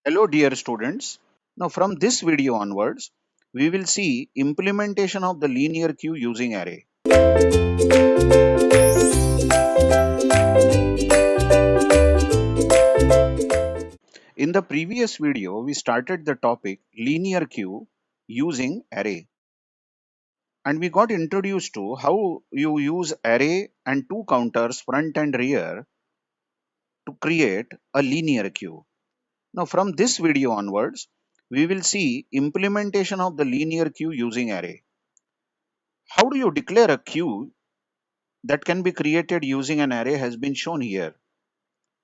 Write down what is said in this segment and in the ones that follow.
Hello dear students. Now from this video onwards, we will see implementation of the linear queue using array. In the previous video, we started the topic linear queue using array. And we got introduced to how you use array and two counters front and rear to create a linear queue. Now from this video onwards, we will see implementation of the linear queue using array. How do you declare a queue that can be created using an array has been shown here.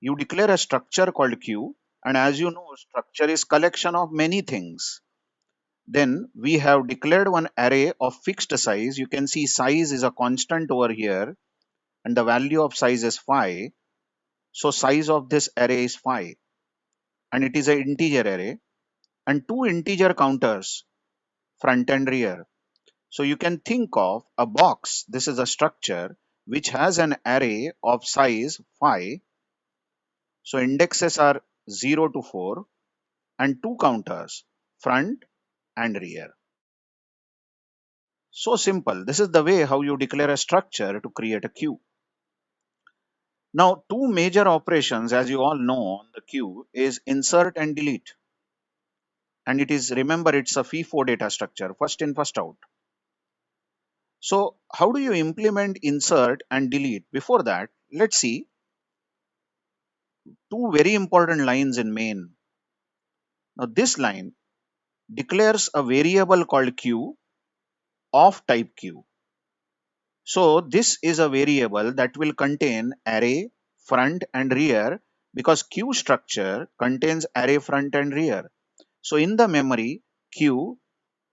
You declare a structure called queue, and as you know, structure is collection of many things. Then we have declared one array of fixed size. You can see size is a constant over here, and the value of size is 5. So size of this array is 5, and it is an integer array, and two integer counters, front and rear. So you can think of a box. This is a structure which has an array of size 5. So indexes are 0 to 4 and two counters, front and rear. So simple. This is the way how you declare a structure to create a queue. Now, two major operations, as you all know, on the queue is insert and delete. And it is, remember, it's a FIFO data structure, first in, first out. So how do you implement insert and delete? Before that, let's see two very important lines in main. Now this line declares a variable called queue of type queue. So this is a variable that will contain array, front and rear, because queue structure contains array, front and rear. So in the memory, queue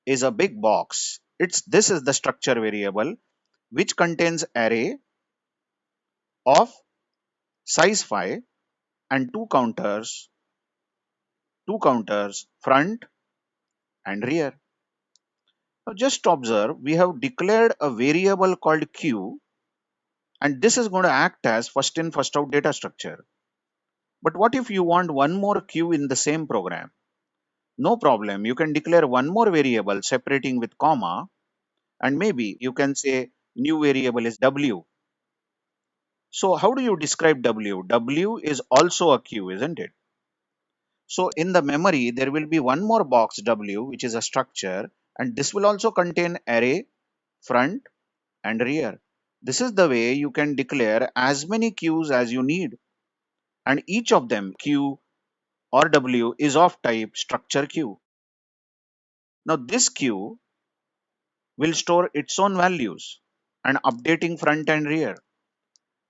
is a big box. This is the structure variable which contains array of size 5 and two counters, front and rear. Now just observe, we have declared a variable called queue, and this is going to act as first in, first out data structure. But what if you want one more queue in the same program? No problem. You can declare one more variable separating with comma, and maybe you can say new variable is W. So how do you describe W? W is also a queue, isn't it? So in the memory, there will be one more box W, which is a structure, and this will also contain array, front and rear. This is the way you can declare as many queues as you need. And each of them, Q or W, is of type structure queue. Now this queue will store its own values and updating front and rear.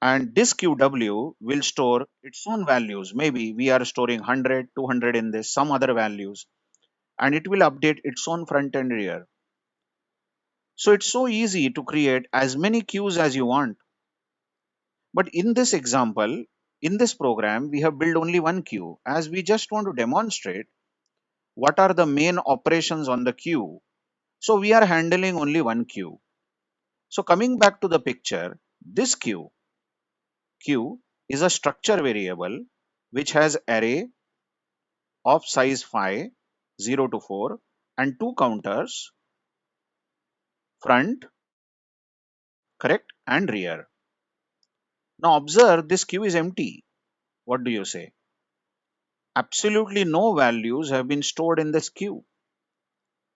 And this QW will store its own values. Maybe we are storing 100, 200 in this, some other values, and it will update its own front and rear. So it's so easy to create as many queues as you want. But in this example, in this program, we have built only one queue, as we just want to demonstrate what are the main operations on the queue. So we are handling only one queue. So coming back to the picture, this queue is a structure variable which has array of size 5, 0 to 4 and two counters, front, correct, and rear. Now observe, this queue is empty. What do you say? Absolutely no values have been stored in this queue.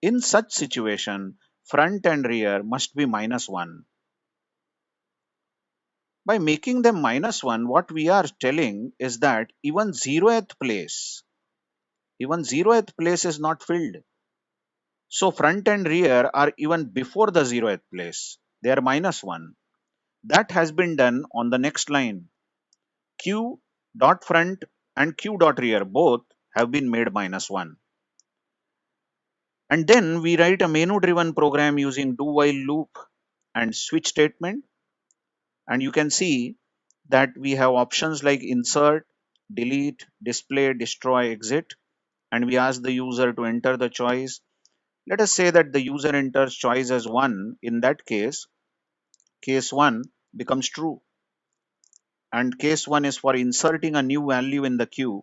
In such situation, front and rear must be -1. By making them -1, what we are telling is that even 0th place is not filled. So front and rear are even before the 0th place. They are -1. That has been done on the next line. Q dot front and Q dot rear both have been made -1. And then we write a menu driven program using do while loop and switch statement. And you can see that we have options like insert, delete, display, destroy, exit. And we ask the user to enter the choice. Let us say that the user enters choice as 1. In that case 1 becomes true. And case 1 is for inserting a new value in the queue.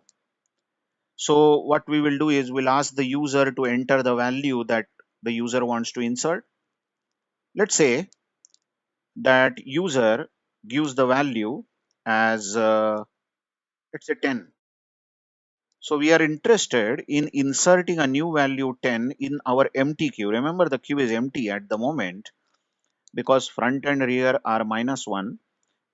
So what we will do is we'll ask the user to enter the value that the user wants to insert. Let's say that user gives the value as let's say 10. So we are interested in inserting a new value 10 in our empty queue. Remember, the queue is empty at the moment because front and rear are -1.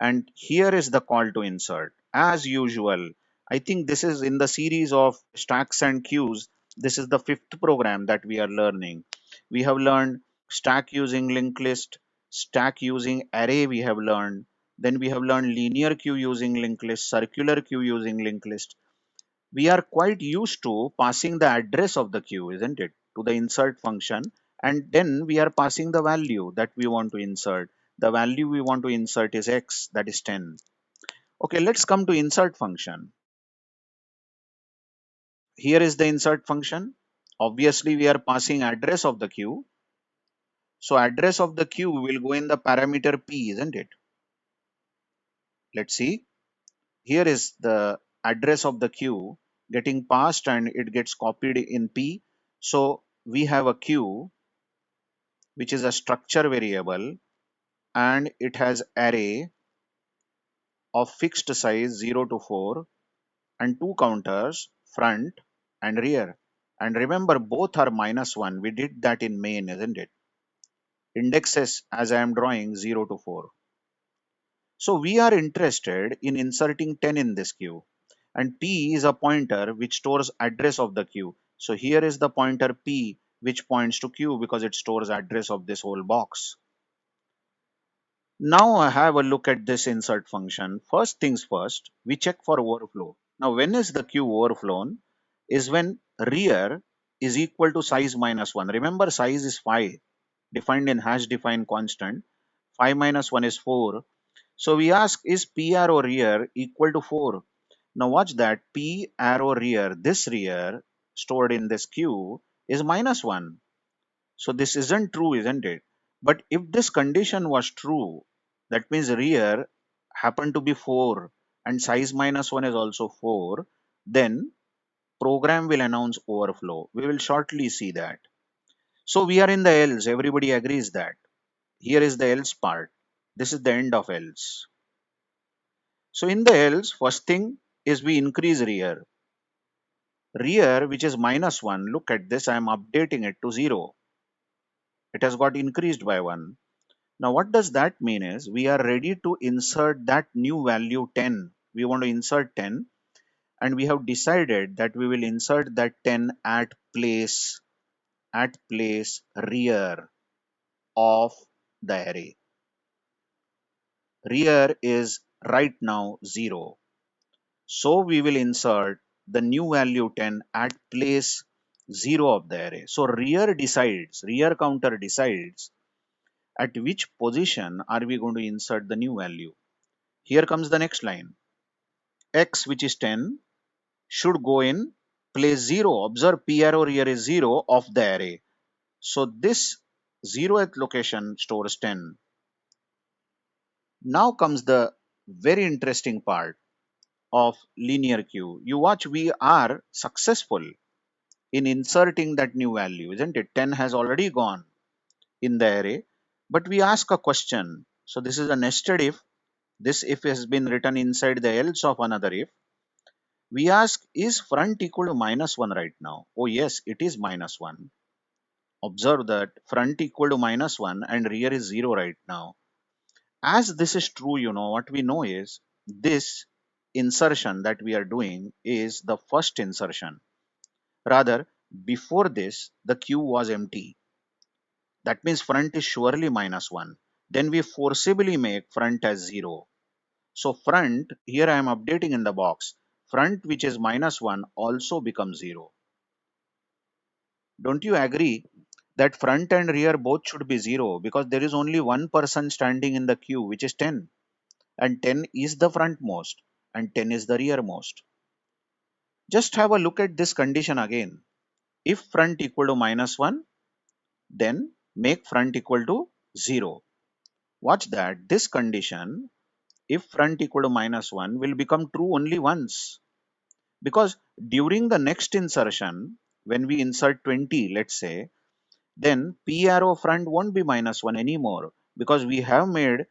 And here is the call to insert. As usual, I think this is in the series of stacks and queues. This is the fifth program that we are learning. We have learned stack using linked list, stack using array we have learned. Then we have learned linear queue using linked list, circular queue using linked list. We are quite used to passing the address of the queue, isn't it, to the insert function, and then we are passing the value that we want to insert. The value we want to insert is x, that is 10. Okay, let's come to insert function. Here is the insert function. Obviously we are passing address of the queue, so address of the queue will go in the parameter p, isn't it? Let's see. Here is the address of the queue getting passed and it gets copied in p. So we have a queue which is a structure variable and it has array of fixed size 0 to 4 and two counters, front and rear. And remember, both are -1. We did that in main, isn't it? Indexes as I am drawing 0 to 4. So we are interested in inserting 10 in this queue, and p is a pointer which stores address of the queue. So here is the pointer p which points to queue because it stores address of this whole box. Now I have a look at this insert function. First things first, we check for overflow. Now when is the queue overflown? Is when rear is equal to size -1. Remember, size is 5, defined in hash define constant. 5 minus 1 is 4. So we ask, is p arrow rear equal to 4? Now watch that, p arrow rear, this rear stored in this queue is -1. So this isn't true, isn't it? But if this condition was true, that means rear happened to be 4 and size -1 is also 4, then program will announce overflow. We will shortly see that. So we are in the else. Everybody agrees that. Here is the else part. This is the end of else. So in the else, first thing is we increase rear. Rear, which is -1, look at this, I am updating it to 0. It has got increased by 1. Now what does that mean is we are ready to insert that new value 10. We want to insert 10 and we have decided that we will insert that 10 at place rear of the array. Rear is right now 0. So we will insert the new value 10 at place 0 of the array. So rear counter decides at which position are we going to insert the new value. Here comes the next line. X, which is 10, should go in place 0. Observe p arrow rear is 0 of the array. So this 0th location stores 10. Now comes the very interesting part of linear queue. You watch, we are successful in inserting that new value, isn't it? 10 has already gone in the array, but we ask a question. So this is a nested if. This if has been written inside the else of another if. We ask, is front equal to -1 right now? Oh yes, it is -1. Observe that front equal to -1 and rear is 0 right now. As this is true, what we know is this insertion that we are doing is the first insertion. Rather, before this, the queue was empty. That means front is surely -1. Then we forcibly make front as 0. So front, here I am updating in the box, front which is -1 also becomes 0. Don't you agree that front and rear both should be 0 because there is only one person standing in the queue, which is 10, and 10 is the frontmost and 10 is the rearmost. Just have a look at this condition again. If front equal to -1, then make front equal to 0. Watch that this condition, if front equal to -1, will become true only once. because during the next insertion, when we insert 20, let's say, then P arrow front won't be minus 1 anymore because we have made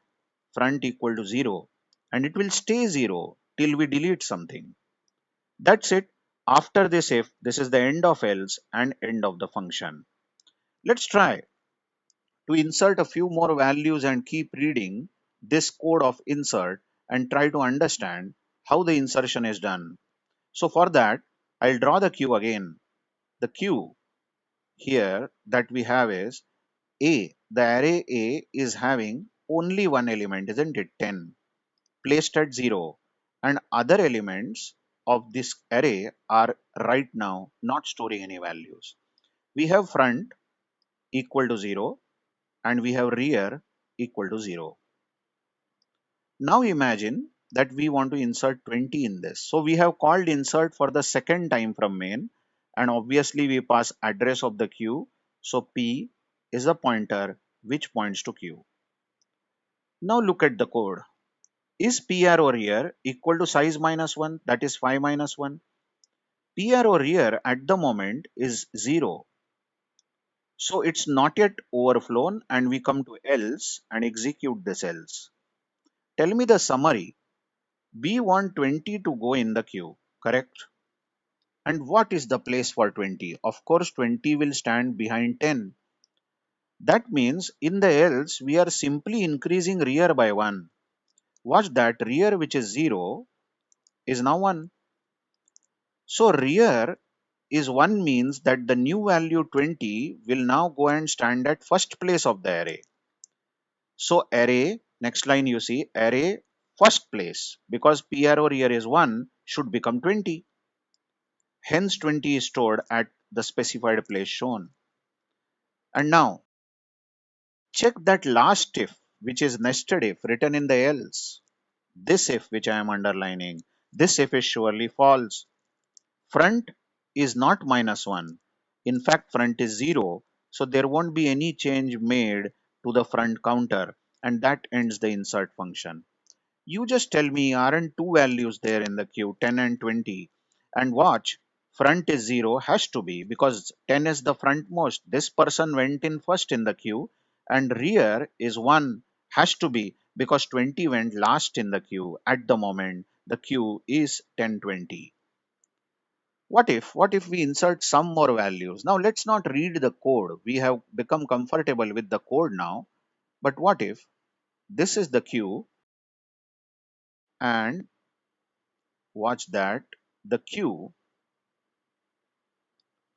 front equal to 0, and it will stay 0 till we delete something. That's it. After this if, this is the end of else and end of the function. Let's try to insert a few more values and keep reading this code of insert and try to understand how the insertion is done. So for that, I'll draw the queue again. The queue here that we have is A. The array A is having only one element, isn't it? 10, placed at 0. And other elements of this array are right now not storing any values. We have front equal to 0 and we have rear equal to 0. Now imagine that we want to insert 20 in this. So we have called insert for the second time from main, and obviously we pass address of the queue. So P is a pointer which points to queue. Now look at the code. Is P arrow rear equal to size minus 1, that is 5 minus 1? P arrow rear at the moment is 0. So it's not yet overflown, and we come to else and execute this else. Tell me the summary. We want 20 to go in the queue, correct? And what is the place for 20? Of course, 20 will stand behind 10. That means in the else, we are simply increasing rear by 1. Watch that, rear which is 0 is now 1. So rear is 1 means that the new value 20 will now go and stand at first place of the array. So array, next line you see, array first place, because P arrow rear is 1 should become 20. Hence 20 is stored at the specified place shown. And now check that last if, which is nested if written in the else. This if which I am underlining, this if is surely false. Front is not minus 1. In fact, front is 0. So there won't be any change made to the front counter, and that ends the insert function. You just tell me, aren't two values there in the queue, 10 and 20? And watch, front is 0 has to be because 10 is the frontmost. This person went in first in the queue, and rear is 1 has to be because 20 went last in the queue. At the moment, the queue is 10, 20. What if we insert some more values? Now let's not read the code. We have become comfortable with the code now. But what if this is the queue, and watch that the queue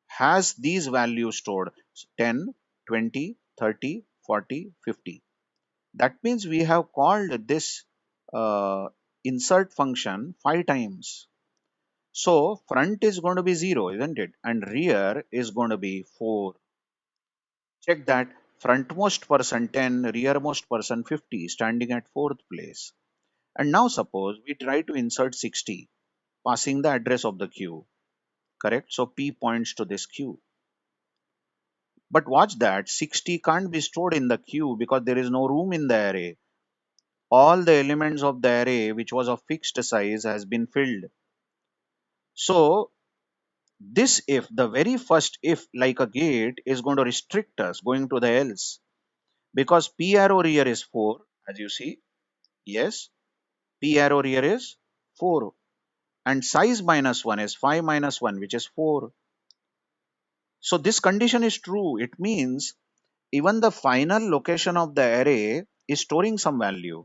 has these values stored: 10, 20, 30, 40, 50. That means we have called this insert function 5 times. So front is going to be 0, isn't it? And rear is going to be 4. Check that, frontmost person 10, rearmost person 50, standing at 4th place. And now suppose we try to insert 60, passing the address of the queue, correct? So P points to this queue. But watch that, 60 can't be stored in the queue because there is no room in the array. All the elements of the array which was of fixed size has been filled. So this if, the very first if, like a gate, is going to restrict us going to the else, because P arrow rear is 4, as you see. Yes, P arrow rear is 4, and size minus 1 is 5 minus 1, which is 4. So this condition is true. It means even the final location of the array is storing some value.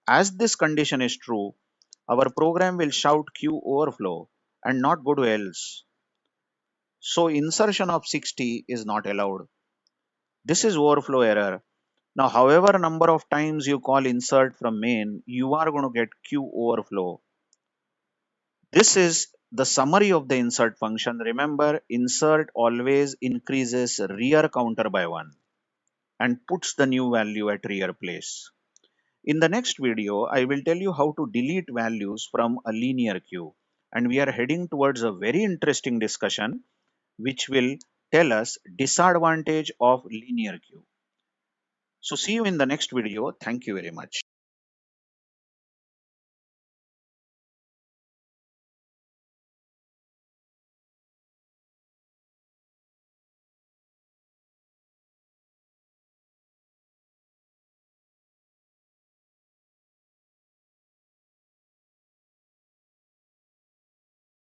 As this condition is true, our program will shout queue overflow and not go to else. So insertion of 60 is not allowed. This is overflow error. Now, however number of times you call insert from main, you are going to get queue overflow. This is the summary of the insert function. Remember, insert always increases rear counter by 1 and puts the new value at rear place. In the next video, I will tell you how to delete values from a linear queue. And we are heading towards a very interesting discussion which will tell us disadvantage of linear queue. So see you in the next video. Thank you very much.